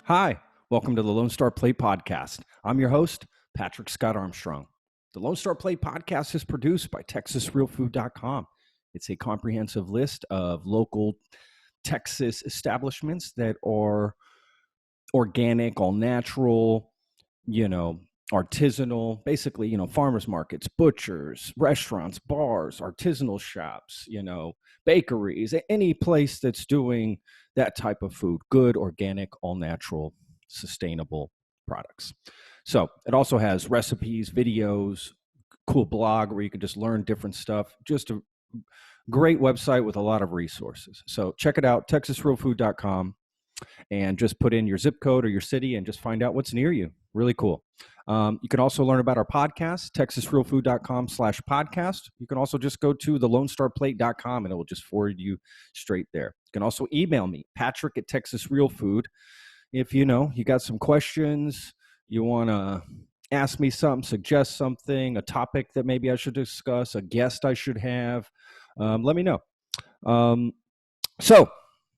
Hi, welcome to the Lone Star Plate Podcast. I'm your host, Patrick Scott Armstrong. The Lone Star Plate Podcast is produced by TexasRealFood.com. It's a comprehensive list of local Texas establishments that are organic, all natural, artisanal, basically, farmers markets, butchers, restaurants, bars, artisanal shops, bakeries, any place that's doing that type of food, good, organic, all natural, sustainable products. So it also has recipes, videos, cool blog where you can just learn different stuff. Just a great website with a lot of resources. So check it out, TexasRealFood.com, and just put in your zip code or your city and just find out what's near you. Really cool. You can also learn about our podcast, TexasRealFood.com/podcast. You can also just go to thelonestarplate.com and it will just forward you straight there. You can also email me, Patrick at Texas Real Food. If you got some questions, you want to ask me something, suggest something, a topic that maybe I should discuss, a guest I should have, let me know. So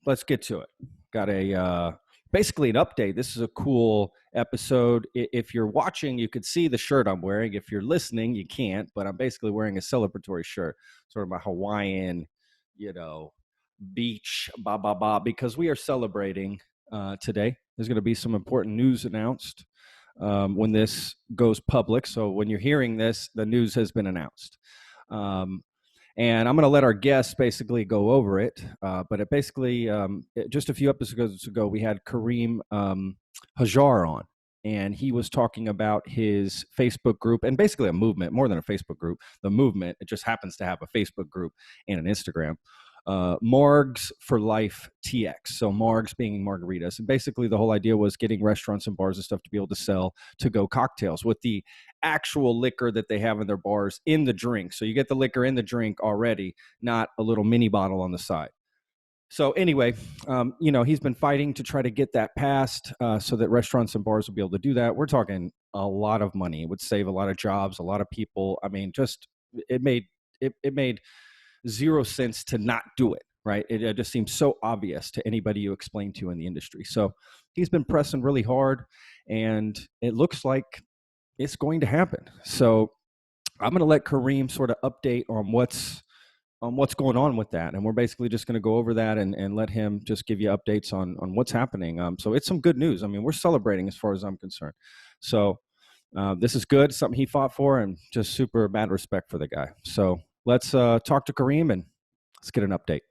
let's get to it. Got basically an update. This is a cool episode. If you're watching, you could see the shirt I'm wearing. If you're listening, you can't, but I'm basically wearing a celebratory shirt, sort of my Hawaiian, beach, because we are celebrating today. There's going to be some important news announced when this goes public. So when you're hearing this, the news has been announced. And I'm going to let our guests basically go over it. But basically, just a few episodes ago, we had Kareem Hajjar on, and he was talking about his Facebook group and basically a movement, more than a Facebook group. The movement, it just happens to have a Facebook group and an Instagram. Margs For Life TX. So Margs being margaritas. And basically the whole idea was getting restaurants and bars and stuff to be able to sell to-go cocktails with the actual liquor that they have in their bars in the drink. So you get the liquor in the drink already, not a little mini bottle on the side. So anyway, he's been fighting to try to get that passed so that restaurants and bars will be able to do that. We're talking a lot of money. It would save a lot of jobs, a lot of people. I mean, just it made zero sense to not do it, right? It just seems so obvious to anybody you explain to in the industry. So he's been pressing really hard, and it looks like it's going to happen. So I'm going to let Kareem sort of update on what's going on with that. And we're basically just going to go over that and let him just give you updates on what's happening. So it's some good news. I mean, we're celebrating as far as I'm concerned. So this is good, something he fought for, and just super mad respect for the guy. So let's talk to Kareem and let's get an update.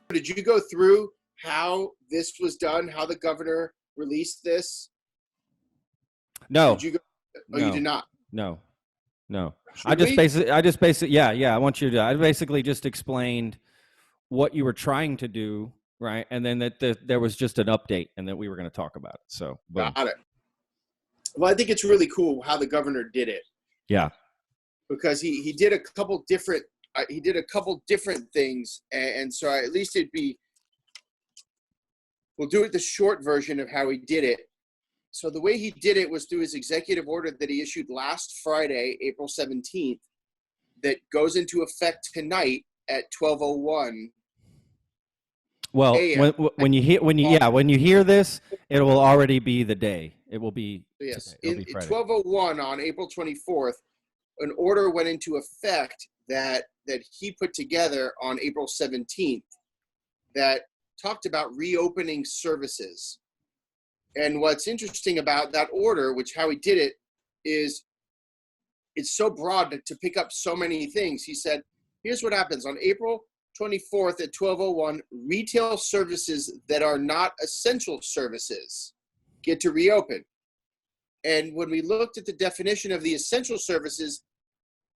Did you go through how this was done, how the governor released this? No. Did you go? Oh, no. You did not? No. I just basically, I want you to, I basically just explained what you were trying to do, right? And then that there was just an update and that we were going to talk about it. So, boom. Got it. Well, I think it's really cool how the governor did it. Yeah. Because he did a couple different things, and so at least we'll do it the short version of how he did it. So the way he did it was through his executive order that he issued last Friday, April 17th, that goes into effect tonight at 12:01. Well, when you hear this, it will already be the day. It will be yes. It'll In be Friday. 12:01 on April 24th, an order went into effect that he put together on April 17th that talked about reopening services. And what's interesting about that order, which how he did it, is it's so broad to pick up so many things. He said, here's what happens. On April 24th at 12:01, retail services that are not essential services get to reopen. And when we looked at the definition of the essential services,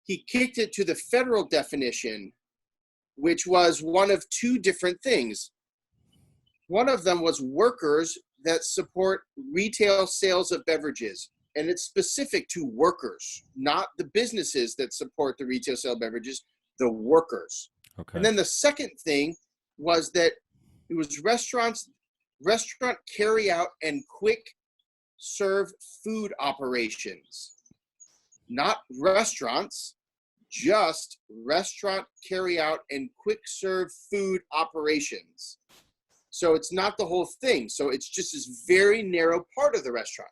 he kicked it to the federal definition, which was one of two different things. One of them was workers that support retail sales of beverages. And it's specific to workers, not the businesses that support the retail sale of beverages, the workers. Okay. And then the second thing was that it was restaurant carry out and quick serve food operations, not restaurants, just restaurant carry out and quick serve food operations. So it's not the whole thing. So it's just this very narrow part of the restaurant.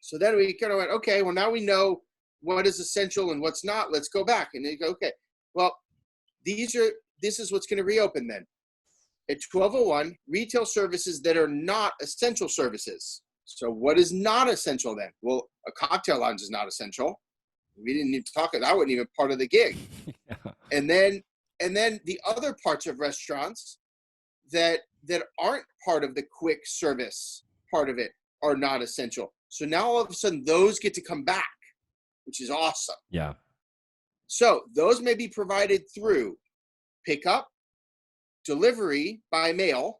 So then we kind of went, okay, well, now we know what is essential and what's not. Let's go back. And they go, okay, well, this is what's going to reopen then. At 1201, retail services that are not essential services. So what is not essential then? Well, a cocktail lounge is not essential. We didn't even talk, that wasn't even part of the gig. Yeah. And then the other parts of restaurants that aren't part of the quick service part of it are not essential. So now all of a sudden those get to come back, which is awesome. Yeah. So those may be provided through pickup, delivery by mail,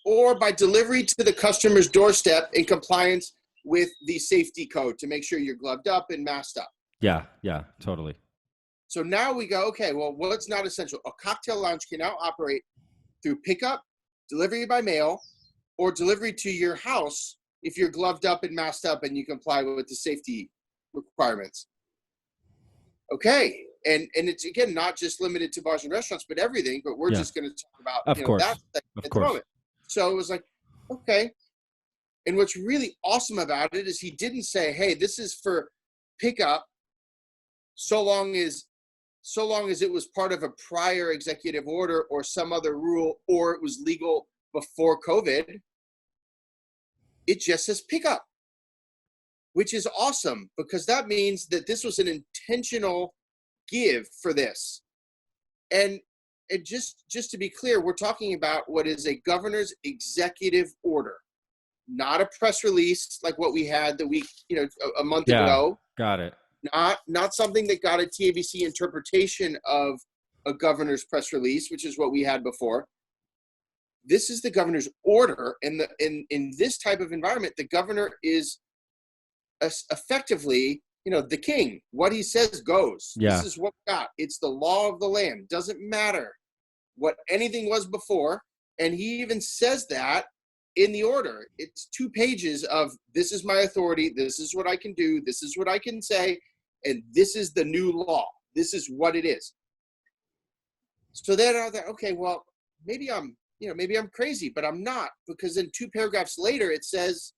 or by delivery to the customer's doorstep in compliance with the safety code to make sure you're gloved up and masked up. Yeah, totally. So now we go, okay, well, what's not essential? A cocktail lounge can now operate through pickup, delivery by mail, or delivery to your house if you're gloved up and masked up and you comply with the safety requirements. Okay, and it's, again, not just limited to bars and restaurants, but everything, but we're just going to talk about that at the moment. So it was like, okay. And what's really awesome about it is he didn't say, hey, this is for pickup so long as it was part of a prior executive order or some other rule, or it was legal before COVID. It just says pickup, which is awesome because that means that this was an intentional give for this. And just to be clear, we're talking about what is a governor's executive order, not a press release like what we had a month ago. Got it. Not something that got a TABC interpretation of a governor's press release, which is what we had before. This is the governor's order, and in this type of environment, the governor is effectively, the king. What he says goes. Yeah. This is what we got. It's the law of the land. Doesn't matter what anything was before, and he even says that in the order. It's 2 pages of this is my authority. This is what I can do. This is what I can say. And this is the new law. This is what it is. So then I thought, okay, well, maybe I'm crazy, but I'm not, because in 2 paragraphs later, it says,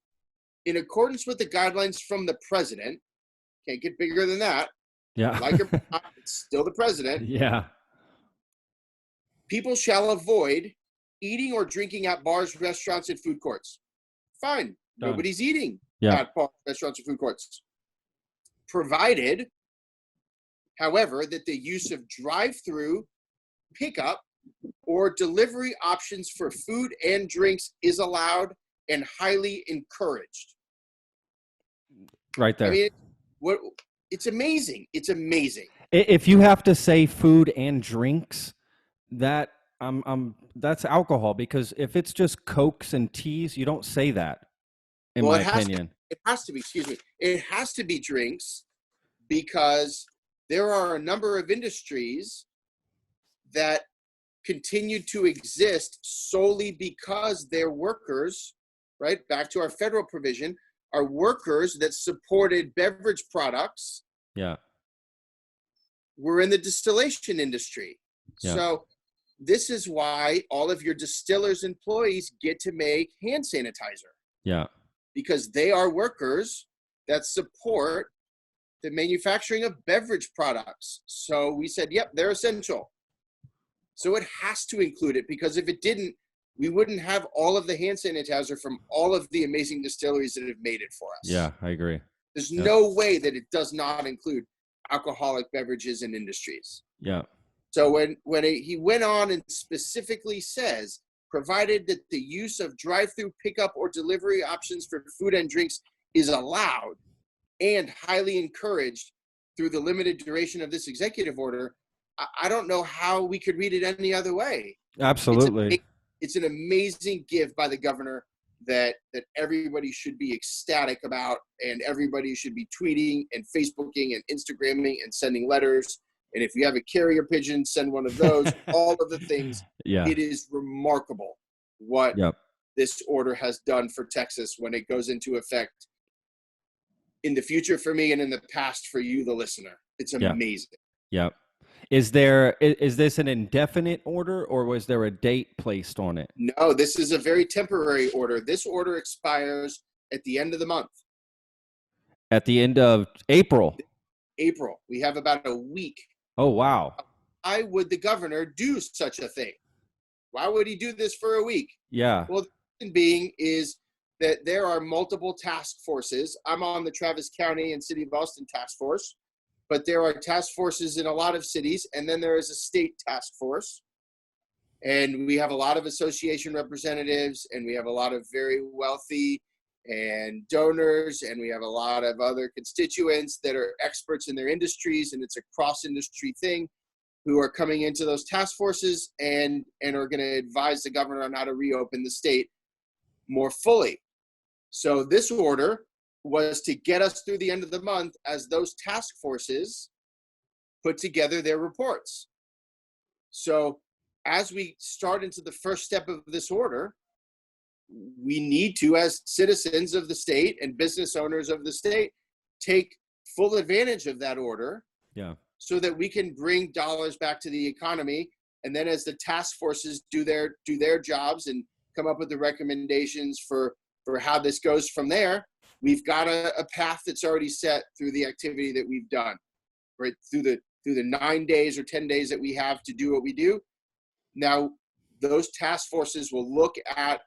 in accordance with the guidelines from the president, can't get bigger than that. Yeah. Like it or not, it's still the president. Yeah. People shall avoid eating or drinking at bars, restaurants, and food courts. Fine. Done. Nobody's eating at bars, restaurants, and food courts. Provided, however, that the use of drive-through, pickup, or delivery options for food and drinks is allowed and highly encouraged. Right there. I mean, it's amazing. It's amazing. If you have to say food and drinks, that's alcohol, because if it's just Cokes and teas, you don't say that, in my opinion. It has to be, it has to be drinks, because there are a number of industries that continue to exist solely because their workers, right, back to our federal provision, are workers that supported beverage products. Yeah. We're in the distillation industry. Yeah. So this is why all of your distillers' employees get to make hand sanitizer. Yeah. Because they are workers that support the manufacturing of beverage products. So we said, yep, they're essential. So it has to include it, because if it didn't, we wouldn't have all of the hand sanitizer from all of the amazing distilleries that have made it for us. Yeah, I agree. There's no way that it does not include alcoholic beverages and industries. Yeah. So when he went on and specifically says, provided that the use of drive-through pickup or delivery options for food and drinks is allowed and highly encouraged through the limited duration of this executive order, I don't know how we could read it any other way. Absolutely. It's an amazing gift by the governor that everybody should be ecstatic about, and everybody should be tweeting and Facebooking and Instagramming and sending letters. And if you have a carrier pigeon, send one of those, all of the things. Yeah. It is remarkable what this order has done for Texas when it goes into effect in the future for me and in the past for you, the listener. It's Yeah. amazing. Yeah. Is this an indefinite order, or was there a date placed on it? No, this is a very temporary order. This order expires at the end of the month. At the end of April. April. We have about a week. Oh, wow. Why would the governor do such a thing? Why would he do this for a week? Yeah. Well, the reason being is that there are multiple task forces. I'm on the Travis County and City of Austin task force, but there are task forces in a lot of cities, and then there is a state task force. And we have a lot of association representatives, and we have a lot of very wealthy and donors, and we have a lot of other constituents that are experts in their industries, and it's a cross-industry thing, who are coming into those task forces and are going to advise the governor on how to reopen the state more fully. So this order was to get us through the end of the month as those task forces put together their reports. So as we start into the first step of this order, we need to, as citizens of the state and business owners of the state, take full advantage of that order. Yeah. So that we can bring dollars back to the economy. And then as the task forces do their jobs and come up with the recommendations for how this goes from there, we've got a path that's already set through the activity that we've done, right? Through the 9 days or 10 days that we have to do what we do. Now, those task forces will look at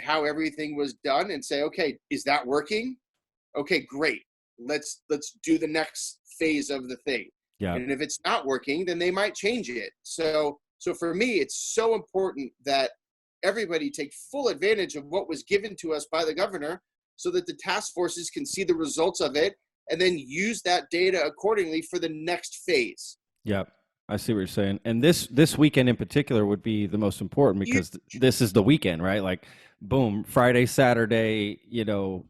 how everything was done and say, okay, is that working? Okay, great. Let's do the next phase of the thing. Yeah. And if it's not working, then they might change it. So for me, it's so important that everybody take full advantage of what was given to us by the governor so that the task forces can see the results of it and then use that data accordingly for the next phase. Yeah. I see what you're saying. And this weekend in particular would be the most important because this is the weekend, right? Like, boom, Friday, Saturday,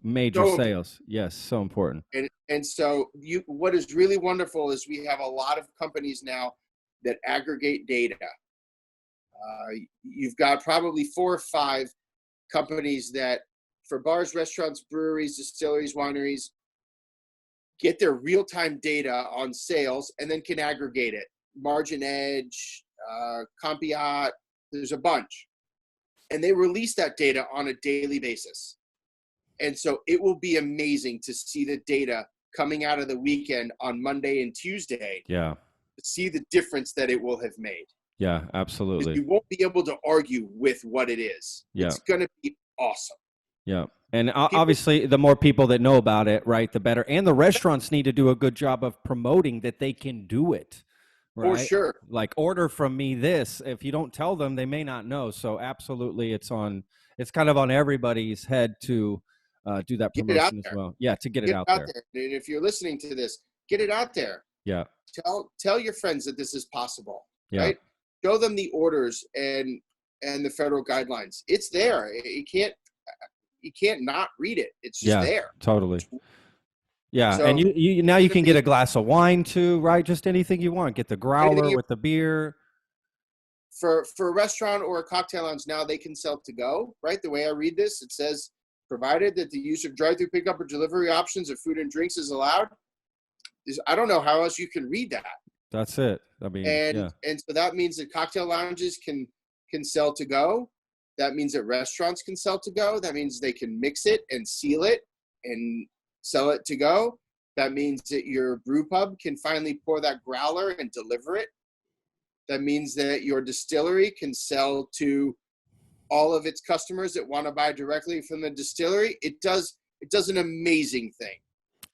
major sales. Yes, so important. And so what is really wonderful is we have a lot of companies now that aggregate data. You've got probably 4 or 5 companies that, for bars, restaurants, breweries, distilleries, wineries, get their real-time data on sales and then can aggregate it. Margin Edge, Compiat, there's a bunch. And they release that data on a daily basis. And so it will be amazing to see the data coming out of the weekend on Monday and Tuesday. Yeah. To see the difference that it will have made. Yeah, absolutely. You won't be able to argue with what it is. Yeah. It's going to be awesome. Yeah. And obviously, the more people that know about it, right, the better. And the restaurants need to do a good job of promoting that they can do it. Right? For sure. Like, order from me this. If you don't tell them, they may not know. So absolutely, it's kind of on everybody's head to do that promotion as well. Yeah, to get it out there. And if you're listening to this, get it out there. Yeah. Tell your friends that this is possible. Yeah. Right? Show them the orders and the federal guidelines. It's there. You can't not read it. It's just there. Totally. Yeah, so, and you now you can get a glass of wine too, right? Just anything you want. Get the growler with the beer. For a restaurant or a cocktail lounge now, they can sell to go, right? The way I read this, it says, provided that the use of drive-through pickup or delivery options of food and drinks is allowed. I don't know how else you can read that. That's it. I mean, and so that means that cocktail lounges can sell to go. That means that restaurants can sell to go. That means they can mix it and seal it and sell it to go. That means that your brew pub can finally pour that growler and deliver it. That means that your distillery can sell to all of its customers that want to buy directly from the distillery. It does an amazing thing.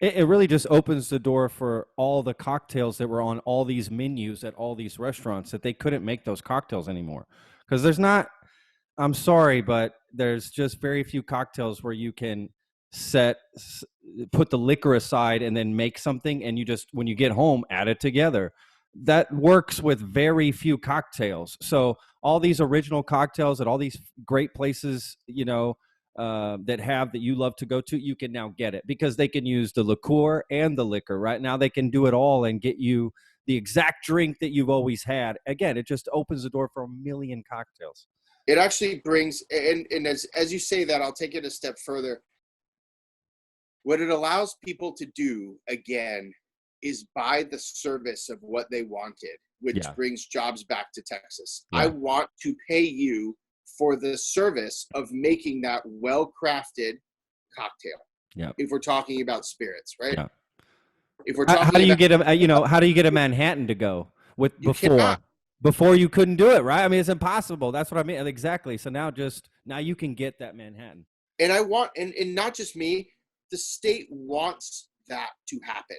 It really just opens the door for all the cocktails that were on all these menus at all these restaurants that they couldn't make those cocktails anymore. Because I'm sorry, but there's just very few cocktails where you can put the liquor aside and then make something, and you just, when you get home, add it together. That works with very few cocktails. So all these original cocktails at all these great places, that you love to go to, you can now get it because they can use the liqueur and the liquor. Right now they can do it all and get you the exact drink that you've always had. Again, it just opens the door for a million cocktails. It actually brings, and as you say that, I'll take it a step further. What it allows people to do, again, is buy the service of what they wanted, which Yeah. brings jobs back to Texas. Yeah. I want to pay you for the service of making that well-crafted cocktail. Yeah. If we're talking about spirits, right? Yeah. If we're How talking do you about, get a, how do you get a Manhattan to go with you cannot. before you couldn't do it, right? I mean, it's impossible. That's what I mean. Exactly. So now you can get that Manhattan. And I want, and not just me, the state wants that to happen.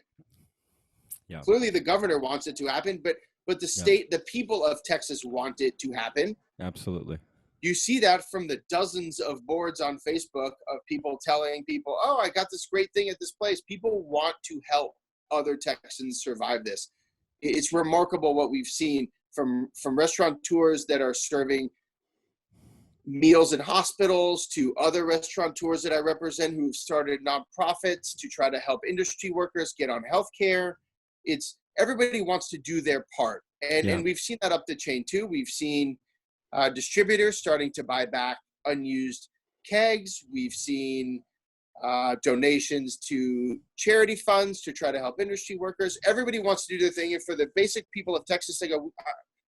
Yeah. Clearly the governor wants it to happen, but the state, the people of Texas want it to happen. Absolutely. You see that from the dozens of boards on Facebook of people telling people, oh, I got this great thing at this place. People want to help other Texans survive this. It's remarkable what we've seen from restaurateurs that are serving meals in hospitals to other restaurateurs that I represent who've started nonprofits to try to help industry workers get on healthcare. It's everybody wants to do their part. And we've seen that up the chain too. We've seen distributors starting to buy back unused kegs. We've seen donations to charity funds to try to help industry workers. Everybody wants to do their thing. And for the basic people of Texas, they go,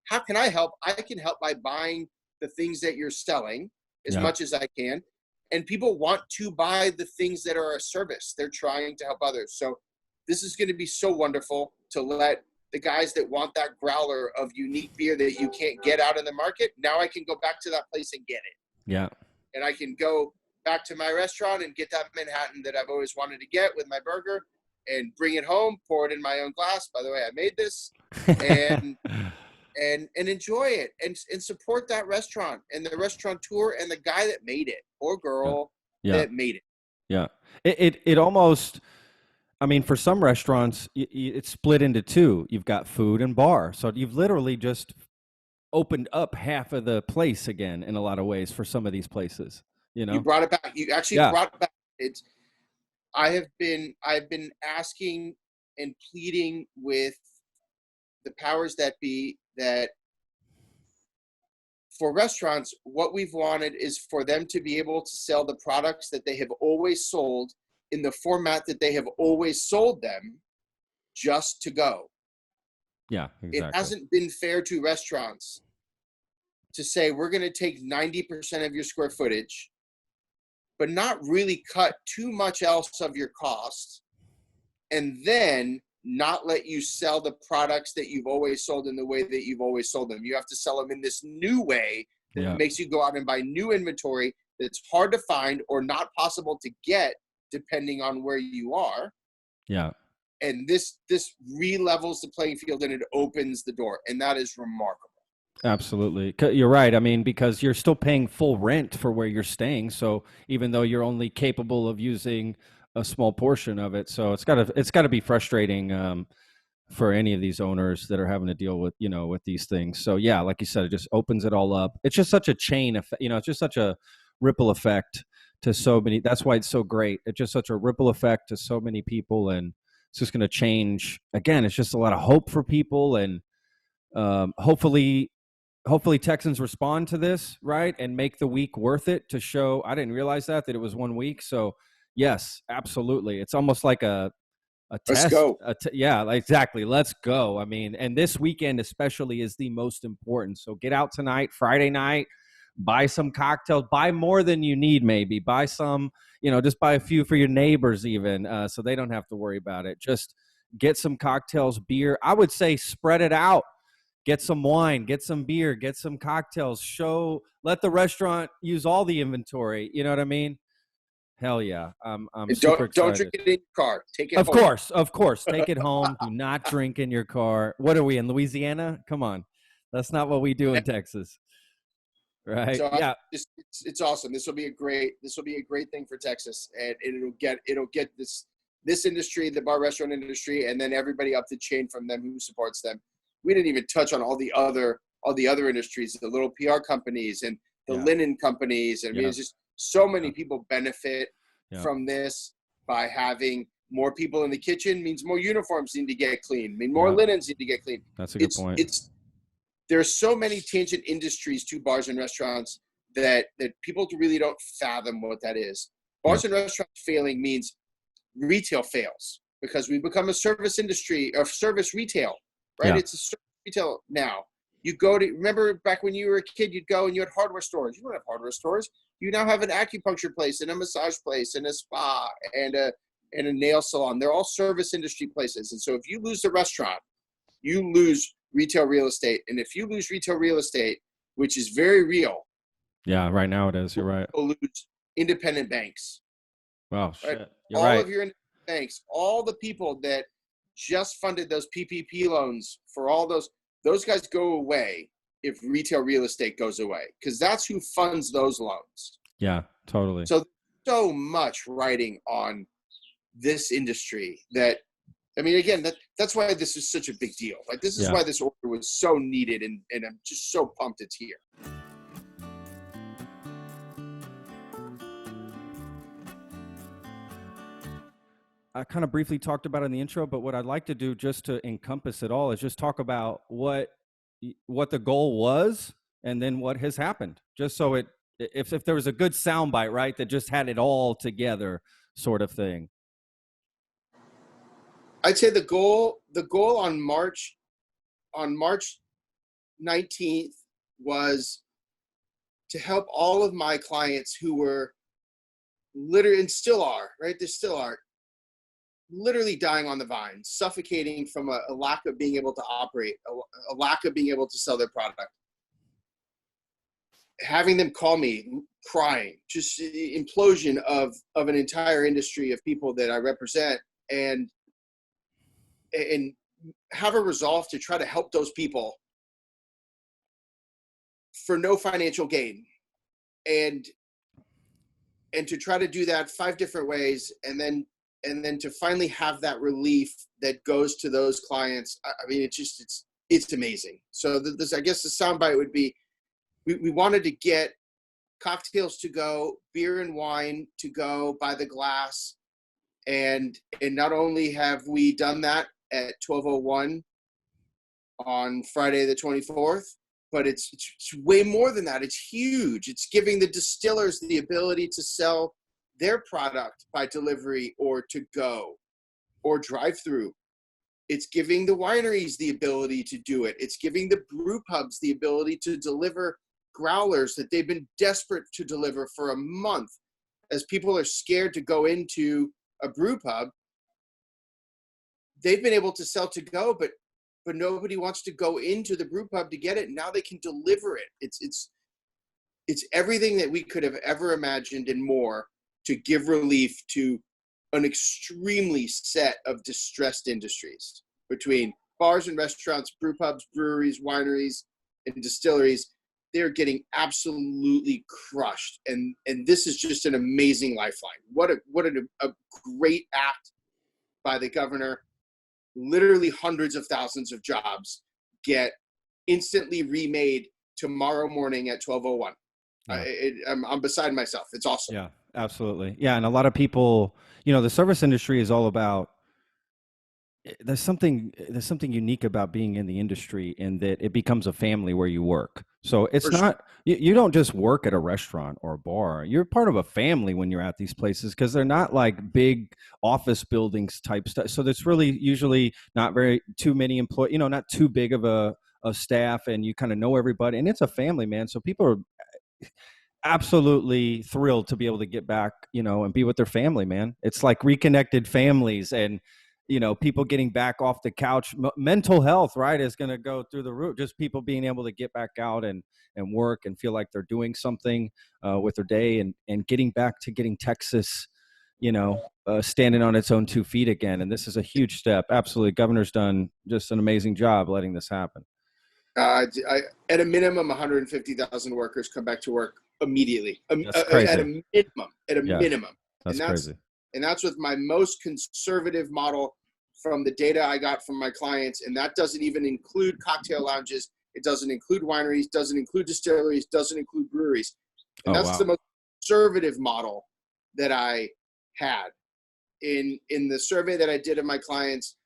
how can I help? I can help by buying the things that you're selling as much as I can. And people want to buy the things that are a service. They're trying to help others. So this is going to be so wonderful to let the guys that want that growler of unique beer that you can't get out in the market. Now I can go back to that place and get it. Yeah. And I can go back to my restaurant and get that Manhattan that I've always wanted to get with my burger and bring it home, pour it in my own glass. By the way, I made this and enjoy it and support that restaurant and the restaurateur and the guy that made it or girl that made it. Yeah. It almost, I mean, for some restaurants, it's split into two. You've got food and bar. So you've literally just opened up half of the place again in a lot of ways for some of these places. You brought it back. You actually brought it back. I've been asking and pleading with the powers that be that for restaurants, what we've wanted is for them to be able to sell the products that they have always sold in the format that they have always sold them, just to go. Yeah, exactly. It hasn't been fair to restaurants to say, we're going to take 90% of your square footage, but not really cut too much else of your cost, and then not let you sell the products that you've always sold in the way that you've always sold them. You have to sell them in this new way that makes you go out and buy new inventory that's hard to find or not possible to get depending on where you are. Yeah. And this re-levels the playing field and it opens the door. And that is remarkable. Absolutely. You're right. I mean, because you're still paying full rent for where you're staying. So even though you're only capable of using a small portion of it. So it's gotta be frustrating for any of these owners that are having to deal with, with these things. So yeah, like you said, it just opens it all up. It's just such a chain effect, it's just such a ripple effect to so many. That's why it's so great. It's just such a ripple effect to so many people. And it's just going to change. Again, it's just a lot of hope for people. And hopefully Texans respond to this, right, and make the week worth it to show. I didn't realize that it was 1 week. So yes, absolutely. It's almost like a test. Let's go. Yeah, exactly. Let's go. I mean, and this weekend especially is the most important. So get out tonight, Friday night, buy some cocktails, buy more than you need. Maybe buy some, just buy a few for your neighbors even, so they don't have to worry about it. Just get some cocktails, beer. I would say spread it out. Get some wine, get some beer, get some cocktails. Let the restaurant use all the inventory. You know what I mean? Hell yeah. I'm super excited. Don't drink it in your car. Take it home. Of course. Take it home. Do not drink in your car. What are we, in Louisiana? Come on. That's not what we do in Texas. Right? So yeah. It's awesome. This will be a great thing for Texas. And it'll get this industry, the bar restaurant industry, and then everybody up the chain from them who supports them. We didn't even touch on all the other industries, the little PR companies and the linen companies. And I mean, it's just so many people benefit from this by having more people in the kitchen means more uniforms need to get clean. I mean, more linens need to get clean. That's a good point. There's so many tangent industries to bars and restaurants that people really don't fathom what that is. Bars and restaurants failing means retail fails because we become a service industry or service retail, right? Yeah. It's a service retail now. You go to, remember back when you were a kid, you'd go and you had hardware stores. You don't have hardware stores. You now have an acupuncture place and a massage place and a spa and a nail salon. They're all service industry places. And so if you lose the restaurant, you lose retail real estate. And if you lose retail real estate, which is very real. Yeah, right now it is. You're right. You'll lose independent banks. Oh, Right? shit. You're All right. of your independent banks, all the people that just funded those PPP loans for all those guys go away if retail real estate goes away, because that's who funds those loans. Yeah, totally. So much writing on this industry that, I mean, again, that's why this is such a big deal. Like, this is why this order was so needed, and I'm just so pumped it's here. I kind of briefly talked about it in the intro, but what I'd like to do just to encompass it all is just talk about what the goal was and then what has happened, just so if there was a good soundbite, right, that just had it all together, sort of thing. I'd say the goal on March 19th was to help all of my clients who were literally, and still are, right? They still are literally dying on the vine, suffocating from a lack of being able to operate, a lack of being able to sell their product. Having them call me crying, just the implosion of an entire industry of people that I represent, and have a resolve to try to help those people for no financial gain, and to try to do that 5 different ways, and then to finally have that relief that goes to those clients. I mean, it's amazing. So this, I guess the soundbite would be, we wanted to get cocktails to go, beer and wine to go by the glass. And not only have we done that at 12:01 on Friday the 24th, but it's way more than that. It's huge. It's giving the distillers the ability to sell their product by delivery or to go or drive through. It's giving the wineries the ability to do it. It's giving the brew pubs the ability to deliver growlers that they've been desperate to deliver for a month, as people are scared to go into a brew pub. They've been able to sell to go, but nobody wants to go into the brew pub to get it. Now they can deliver it. It's everything that we could have ever imagined and more, to give relief to an extremely set of distressed industries between bars and restaurants, brew pubs, breweries, wineries, and distilleries. They're getting absolutely crushed. And this is just an amazing lifeline. What a great act by the governor. Literally hundreds of thousands of jobs get instantly remade tomorrow morning at 12:01. Yeah. I'm beside myself. It's awesome. Yeah, absolutely. Yeah, and a lot of people, the service industry is all about, there's something unique about being in the industry, in that it becomes a family where you work. So it's not, you don't just work at a restaurant or a bar. You're part of a family when you're at these places, because they're not like big office buildings type stuff. So there's really usually not too many employees, not too big of a staff, and you kind of know everybody, and it's a family, man. So people are absolutely thrilled to be able to get back, and be with their family, man. It's like reconnected families, and people getting back off the couch. Mental health, right, is going to go through the roof. Just people being able to get back out and work and feel like they're doing something with their day, and getting back to getting Texas, standing on its own 2 feet again. And this is a huge step. Absolutely. Governor's done just an amazing job letting this happen. At a minimum, 150,000 workers come back to work immediately. That's crazy. At a minimum. That's crazy. And that's with my most conservative model from the data I got from my clients. And that doesn't even include cocktail lounges. It doesn't include wineries, doesn't include distilleries, doesn't include breweries. And that's the most conservative model that I had. In the survey that I did of my clients,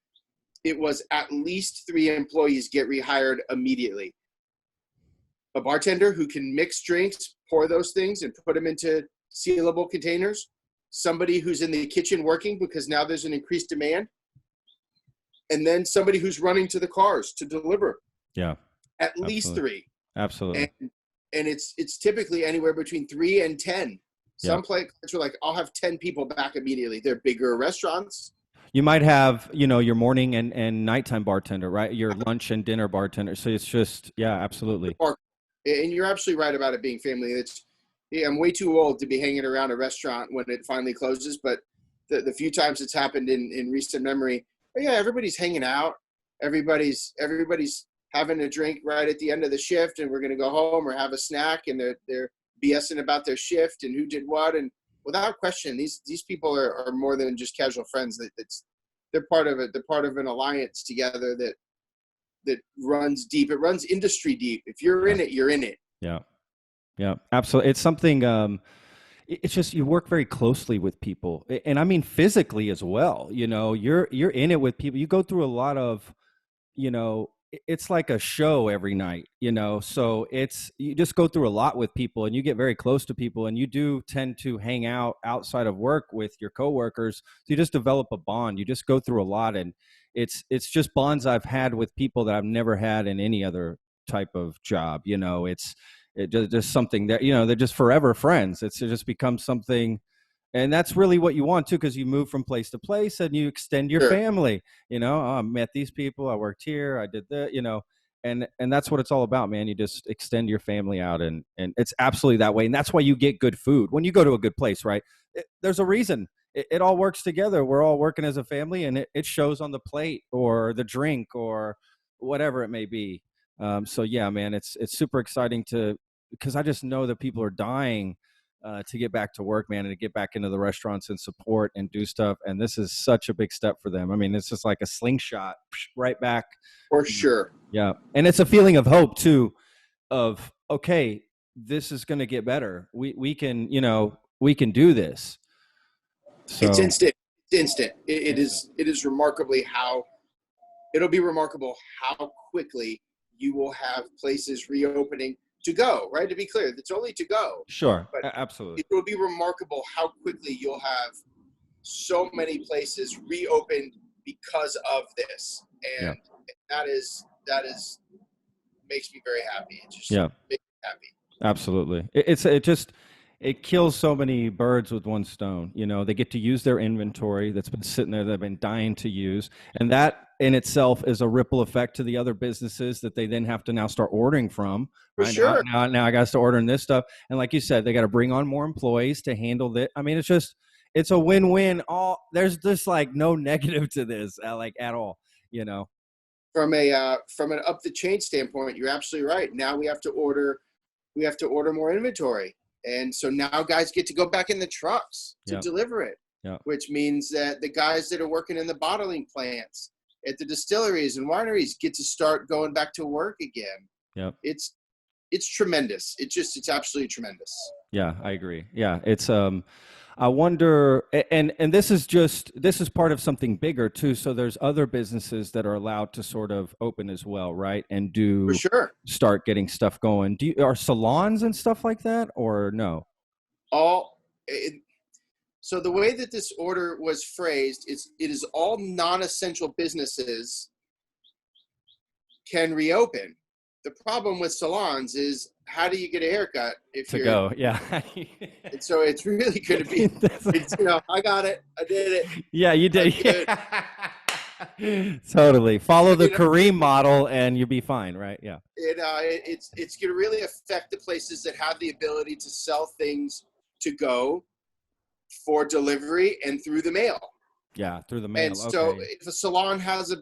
it was at least 3 employees get rehired immediately. A bartender who can mix drinks, pour those things, and put them into sealable containers. somebody who's in the kitchen working because now there's an increased demand, and then somebody who's running to the cars to deliver. Yeah. At least three. Absolutely. And it's typically anywhere between 3 and 10. Some places are like, I'll have 10 people back immediately. They're bigger restaurants. You might have, your morning and nighttime bartender, right? Your lunch and dinner bartender. So it's just, yeah, absolutely. And you're absolutely right about it being family. I'm way too old to be hanging around a restaurant when it finally closes, but the few times it's happened in recent memory, everybody's hanging out. Everybody's having a drink right at the end of the shift, and we're going to go home or have a snack, and they're BSing about their shift and who did what. And without question, these people are more than just casual friends. They're part of it. They're part of an alliance together that runs deep. It runs industry deep. If you're in it, you're in it. Yeah. Yeah, absolutely. It's something, it's just, you work very closely with people, and I mean, physically as well. You're in it with people. You go through a lot of, it's like a show every night, so you just go through a lot with people, and you get very close to people, and you do tend to hang out outside of work with your coworkers. So you just develop a bond. You just go through a lot, and it's just bonds I've had with people that I've never had in any other type of job. It's just something that, they're just forever friends. It just becomes something. And that's really what you want too, because you move from place to place and you extend your family. I met these people, I worked here, I did that, and that's what it's all about, man. You just extend your family out, and it's absolutely that way. And that's why you get good food when you go to a good place, right? There's a reason. It all works together. We're all working as a family, and it shows on the plate or the drink or whatever it may be. So yeah, man, it's super exciting because I just know that people are dying to get back to work, man, and to get back into the restaurants and support and do stuff. And this is such a big step for them. I mean, it's just like a slingshot right back. For sure. Yeah. And it's a feeling of hope too, of, okay, this is going to get better. We can do this. So it's instant. It is remarkably it'll be remarkable how quickly you will have places reopening to go, right? To be clear, it's only to go. Sure, but absolutely. It will be remarkable how quickly you'll have so many places reopened because of this. And that is makes me very happy. It just makes me happy. Absolutely. It kills so many birds with one stone. They get to use their inventory that's been sitting there, they've been dying to use. And that in itself is a ripple effect to the other businesses that they then have to now start ordering from. For sure. Now I got to start ordering this stuff. And like you said, they got to bring on more employees to handle that. I mean, it's a win-win. There's just like no negative to this, like at all, From an up the chain standpoint, you're absolutely right. Now we have to order more inventory. And so now guys get to go back in the trucks to deliver it, which means that the guys that are working in the bottling plants at the distilleries and wineries get to start going back to work again. Yeah. It's tremendous. It's absolutely tremendous. Yeah, I agree. Yeah. It's, I wonder, and this is part of something bigger too. So there's other businesses that are allowed to sort of open as well, right? And For sure. Start getting stuff going. Are salons and stuff like that, or no? So the way that this order was phrased it is all non-essential businesses can reopen. The problem with salons is, how do you get a haircut Yeah. And so it's really going to be, I got it. I did it. Yeah, you did. Totally. Follow the Kareem model and you'll be fine, right? Yeah. It's going to really affect the places that have the ability to sell things to go for delivery and through the mail. Yeah, through the mail. And so if a salon has a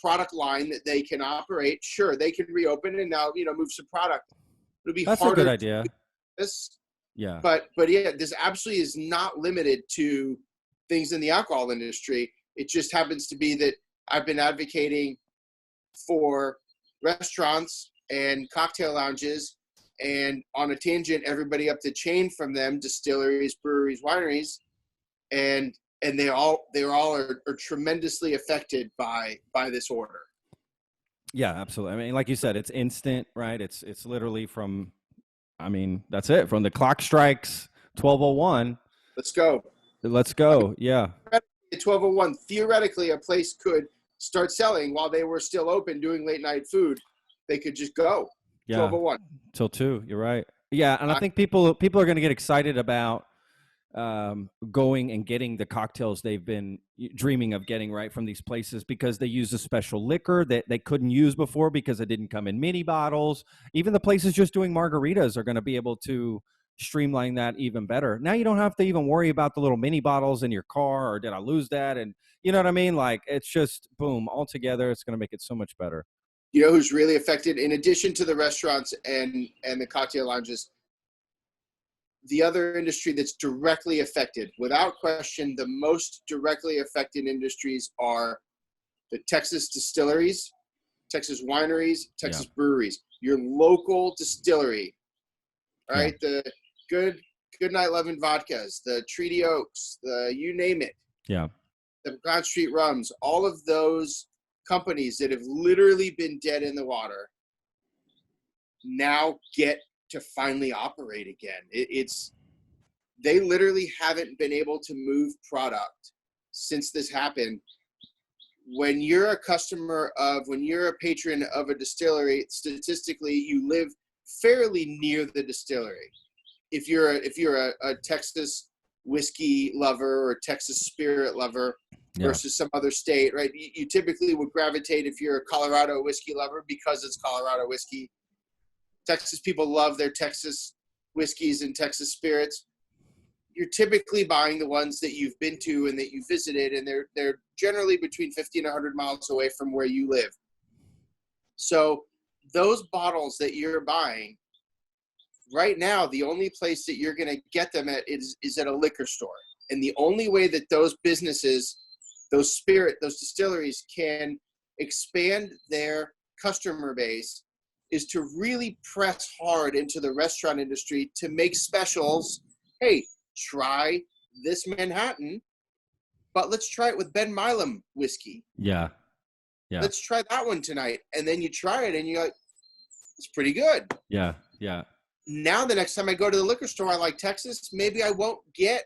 product line that they can operate, sure, they can reopen and now, move some product. It'll be That's harder. A good idea. This. Yeah. But yeah, this absolutely is not limited to things in the alcohol industry. It just happens to be that I've been advocating for restaurants and cocktail lounges, and on a tangent, everybody up the chain from them, distilleries, breweries, wineries, and they all are tremendously affected by this order. Yeah, absolutely. I mean, like you said, it's instant, right? It's literally that's it. From the clock strikes 12:01. Let's go. let's go. Yeah. At 12:01, theoretically, a place could start selling while they were still open doing late night food. They could just go Yeah. 12:01 Till 2. You're right. Yeah. And I think people are going to get excited about going and getting the cocktails they've been dreaming of getting right from these places because they use a special liquor that they couldn't use before because it didn't come in mini bottles. Even the places just doing margaritas are going to be able to streamline that even better. Now you don't have to even worry about the little mini bottles in your car or did I lose that? And you know what I mean? Like it's just boom, all together. It's going to make it so much better. You know who's really affected, in addition to the restaurants and the cocktail lounges, the other industry that's directly affected, without question, the most directly affected industries are the Texas distilleries, Texas wineries, Texas breweries, your local distillery, all right? The good night loving vodkas, the Treaty Oaks, the you name it. Yeah. The Broad Street rums, all of those companies that have literally been dead in the water now get to finally operate again. They literally haven't been able to move product since this happened. When you're a patron of a distillery, statistically, you live fairly near the distillery. If you're a Texas whiskey lover or Texas spirit lover versus some other state, right? You typically would gravitate if you're a Colorado whiskey lover because it's Colorado whiskey. Texas people love their Texas whiskeys and Texas spirits. You're typically buying the ones that you've been to and that you visited, and they're generally between 50 and 100 miles away from where you live. So those bottles that you're buying right now, the only place that you're going to get them at is at a liquor store. And the only way that those businesses, those distilleries can expand their customer base is to really press hard into the restaurant industry to make specials. Hey, try this Manhattan, but let's try it with Ben Milam whiskey. Yeah. Let's try that one tonight. And then you try it and you're like, it's pretty good. Yeah. Now the next time I go to the liquor store, I like Texas, maybe I won't get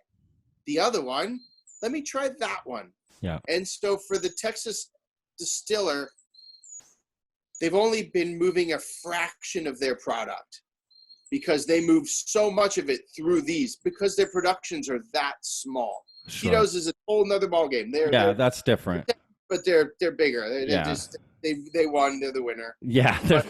the other one. Let me try that one. Yeah. And so for the Texas distiller, they've only been moving a fraction of their product because they move so much of it through these because their productions are that small. Sure. Tito's is a whole nother ballgame. That's different. But they're bigger. They won. They're the winner. Yeah. But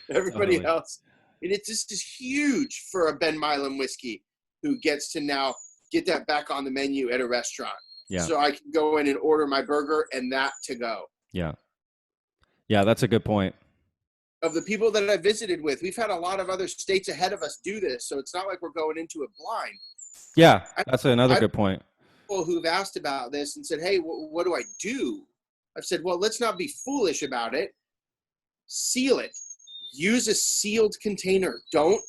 everybody else. And it's just huge for a Ben Milam whiskey who gets to now get that back on the menu at a restaurant. Yeah. So I can go in and order my burger and that to go. Yeah. Yeah, that's a good point. Of the people that I visited with, we've had a lot of other states ahead of us do this. So it's not like we're going into it blind. Yeah, that's another good point. People who've asked about this and said, hey, what do I do? I've said, well, let's not be foolish about it. Seal it. Use a sealed container. Don't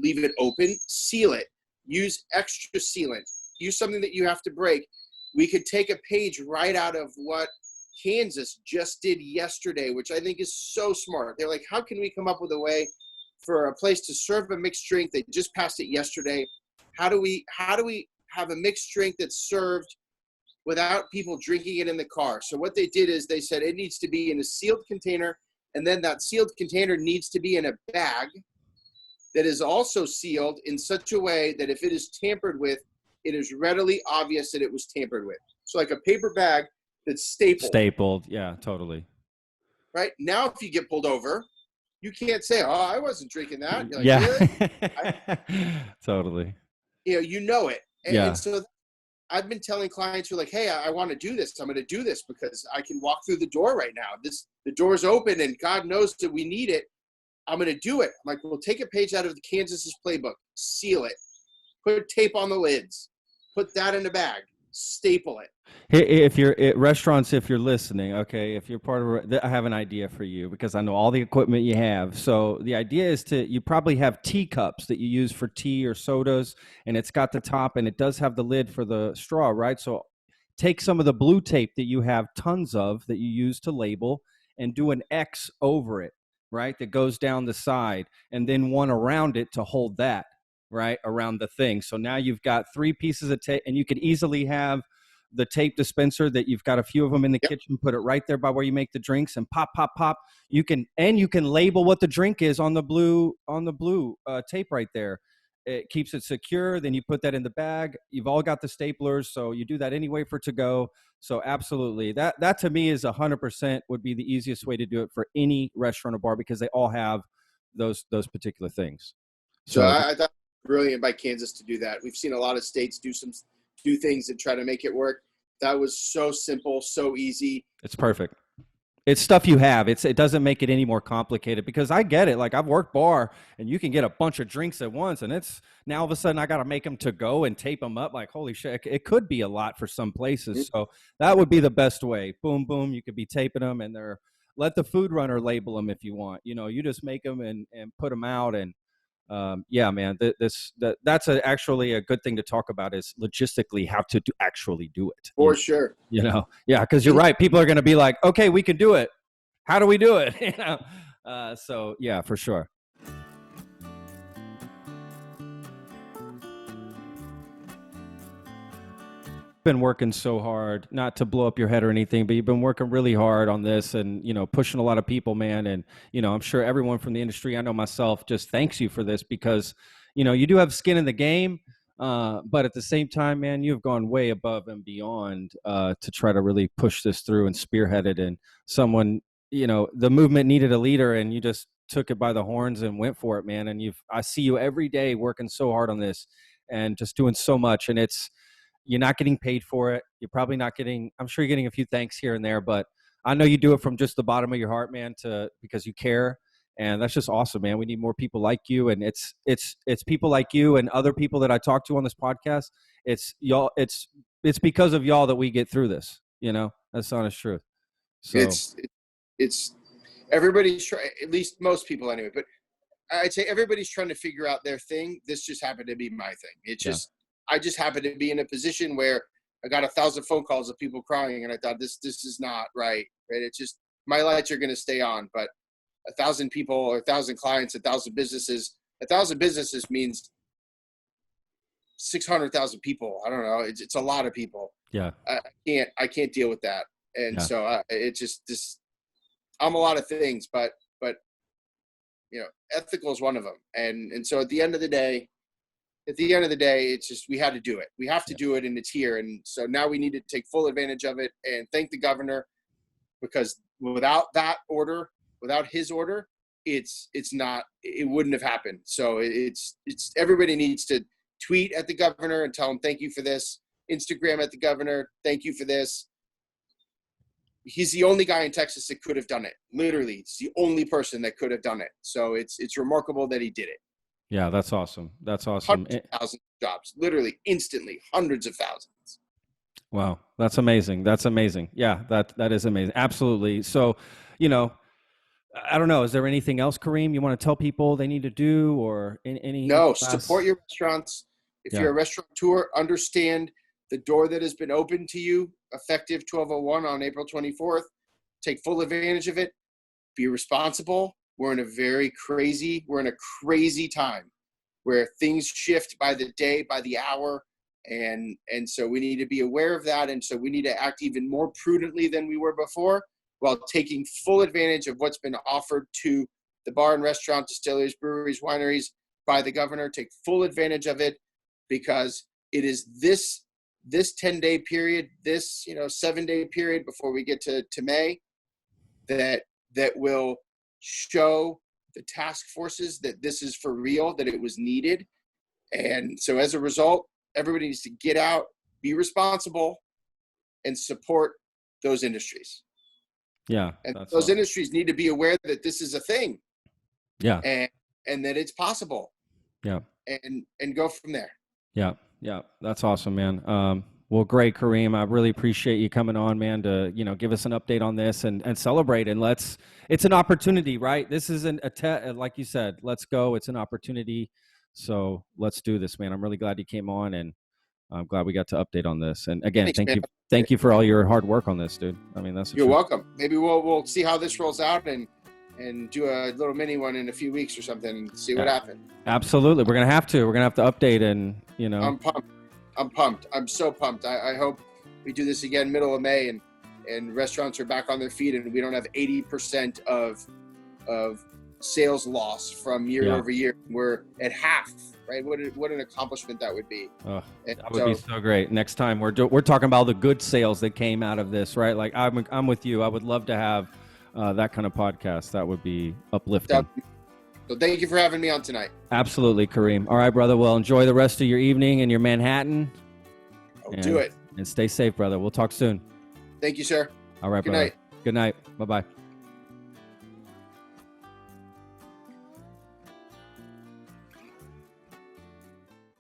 leave it open. Seal it. Use extra sealant. Use something that you have to break. We could take a page right out of what Kansas just did yesterday, which I think is so smart. They're like, how can we come up with a way for a place to serve a mixed drink? They just passed it yesterday. How do we have a mixed drink that's served without people drinking it in the car? So what they did is they said it needs to be in a sealed container, and then that sealed container needs to be in a bag that is also sealed in such a way that if it is tampered with, it is readily obvious that it was tampered with. So like a paper bag that's stapled. Yeah, totally. Right? Now if you get pulled over, you can't say, oh, I wasn't drinking that. You're like, really? Totally. You know it. And so I've been telling clients who are like, hey, I want to do this. I'm going to do this because I can walk through the door right now. The door's open and God knows that we need it. I'm going to do it. I'm like, well, take a page out of the Kansas's playbook, seal it, put tape on the lids, put that in a bag, staple it. If you're at restaurants, if you're listening, okay, if you're part of, I have an idea for you because I know all the equipment you have. So the idea is you probably have teacups that you use for tea or sodas, and it's got the top and it does have the lid for the straw, right? So take some of the blue tape that you have tons of that you use to label and do an X over it, right? That goes down the side, and then one around it to hold that, right, around the thing. So now you've got 3 pieces of tape, and you could easily have the tape dispenser that you've got a few of them in the Yep. kitchen, put it right there by where you make the drinks, and pop, pop, pop. You can label what the drink is on the blue tape right there. It keeps it secure. Then you put that in the bag. You've all got the staplers, so you do that anyway for to go. So absolutely, that to me is 100% would be the easiest way to do it for any restaurant or bar, because they all have those particular things. So So I thought it was brilliant by Kansas to do that. We've seen a lot of states do things and try to make it work. That was so simple, so easy. it's perfect. It's stuff you have. It doesn't make it any more complicated, because I get it. Like, I've worked bar, and you can get a bunch of drinks at once, and it's now all of a sudden I got to make them to go and tape them up. Like, holy shit, it could be a lot for some places. So that would be the best way. Boom, boom. You could be taping them, and let the food runner label them if you want. You just make them and put them out. And yeah, man, that's actually a good thing to talk about, is logistically how to actually do it. For sure. Yeah, because you're right. People are going to be like, okay, we can do it. How do we do it? So yeah, for sure. Been working so hard, not to blow up your head or anything, but you've been working really hard on this, and pushing a lot of people, man. And I'm sure everyone from the industry, I know myself, just thanks you for this, because you do have skin in the game, but at the same time, man, you've gone way above and beyond to try to really push this through and spearhead it. And someone, the movement needed a leader, and you just took it by the horns and went for it, man. And I see you every day working so hard on this and just doing so much. And you're not getting paid for it. You're probably not getting, I'm sure you're getting a few thanks here and there, but I know you do it from just the bottom of your heart, man, because you care. And that's just awesome, man. We need more people like you. And it's people like you and other people that I talk to on this podcast. It's y'all. It's because of y'all that we get through this. That's the honest truth. So it's everybody's trying, at least most people anyway, but I'd say everybody's trying to figure out their thing. This just happened to be my thing. I just happened to be in a position where I got 1,000 phone calls of people crying, and I thought this is not right. It's just, my lights are going to stay on, but 1,000 people or 1,000 clients, 1,000 businesses. 1,000 businesses means 600,000 people. I don't know. It's a lot of people. Yeah. I can't deal with that, and so it just I'm a lot of things, but ethical is one of them, and so at the end of the day, it's just, we had to do it. We have to do it, and it's here. And so now we need to take full advantage of it and thank the governor, because without his order, it wouldn't have happened. So it's everybody needs to tweet at the governor and tell him thank you for this. Instagram at the governor, thank you for this. He's the only guy in Texas that could have done it. Literally, it's the only person that could have done it. So it's remarkable that he did it. Yeah, that's awesome. That's awesome. Hundreds of thousands of jobs, literally instantly, hundreds of thousands. Wow, that's amazing. That's amazing. Yeah, that is amazing. Absolutely. So, I don't know. Is there anything else, Kareem, you want to tell people they need to do, or any? No, support your restaurants. If you're a restaurateur, understand the door that has been opened to you, effective 12/01 on April 24th. Take full advantage of it. Be responsible. We're in a crazy time where things shift by the day, by the hour. And so we need to be aware of that. And so we need to act even more prudently than we were before, while taking full advantage of what's been offered to the bar and restaurant, distilleries, breweries, wineries by the governor. Take full advantage of it, because it is this 10-day period, this 7-day period before we get to May, that will show the task forces that this is for real, that it was needed. And so as a result, everybody needs to get out, be responsible, and support those industries. Yeah. And those industries need to be aware that this is a thing. Yeah. And that it's possible. Yeah. And go from there. Yeah. Yeah. That's awesome, man. Well, great, Kareem. I really appreciate you coming on, man, to, give us an update on this and celebrate. And it's an opportunity, right? This isn't like you said, let's go. It's an opportunity. So let's do this, man. I'm really glad you came on, and I'm glad we got to update on this. And again, thank you for all your hard work on this, dude. I mean, you're welcome. Maybe we'll see how this rolls out, and do a little mini one in a few weeks or something and see what happened. Absolutely. We're going to have to update and, I'm pumped. I'm so pumped. I hope we do this again middle of May and restaurants are back on their feet and we don't have 80% of sales loss from year over year. We're at half, right? What an accomplishment that would be. Oh, that would be so great. Next time we're talking about the good sales that came out of this, right? Like I'm with you. I would love to have that kind of podcast. That would be uplifting. So thank you for having me on tonight. Absolutely, Kareem. All right, brother. Well, enjoy the rest of your evening in your Manhattan. I'll do it. And stay safe, brother. We'll talk soon. Thank you, sir. All right, brother. Good night. Good night. Bye-bye.